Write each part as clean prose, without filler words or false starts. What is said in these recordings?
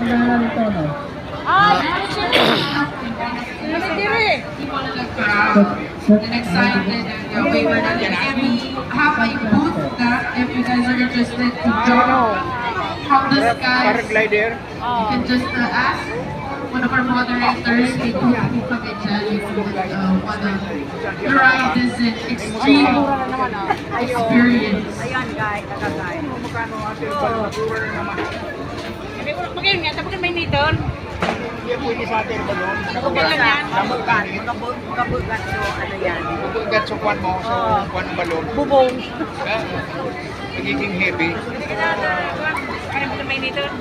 And excited and we were not and we have a booth that if you guys are interested to jump from the sky, you can just ask one of our moderators. They could come in dyan if you want to try this extreme experience. Ayan, guys, kakagay. Magkano yan? Tapos may niton? Yan pwede sa atin ba doon? Kabugan yan? Kabugan. So, ano yan? Kabugan sa kwan mo, sa kwan ng balon. Bubong. Nagiging heavy. Ano mo may niton?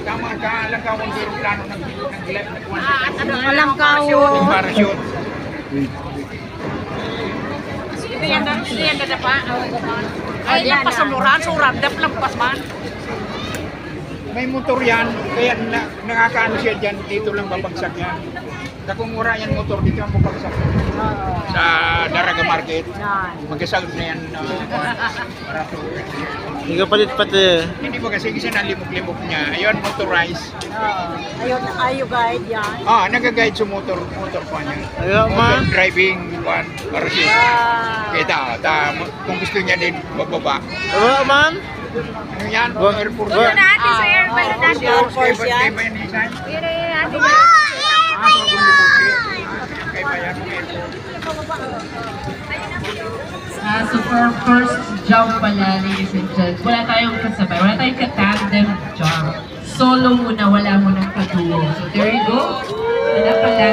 Tama ka, alam ka kung pero plano ng live na kwan. Alam ka Yung parachute. Ito yan na pa. Ay, lang pasuluran, suran, lampas man. May motor yan, kaya nakakaano siya dyan, dito lang babagsak yan. Kung mura yan motor, dito ang babagsak. Sa Daraga Market, magkasagot na yan. Hindi ka palit-pati. Hindi mo kasi nalimok-limok niya. Ayun, motorized. Ayun, ayo guide yan. Nag-guide sa motor pa niya. Ayun, Motor ma. driving, para siya. Kaya kung gusto niya din, bababa. Diba, ma'am? Ano yan? Air Force Ba- yan. Natin sa airplane natin. Air Force yan. Kaya yan yan. Kaya ba yan? So for our first jump pala, ladies and gents, wala tayong kasabay, wala tayong ka-tandem jump. Solo muna, wala mo ng kaduo. So there you go. Wala pala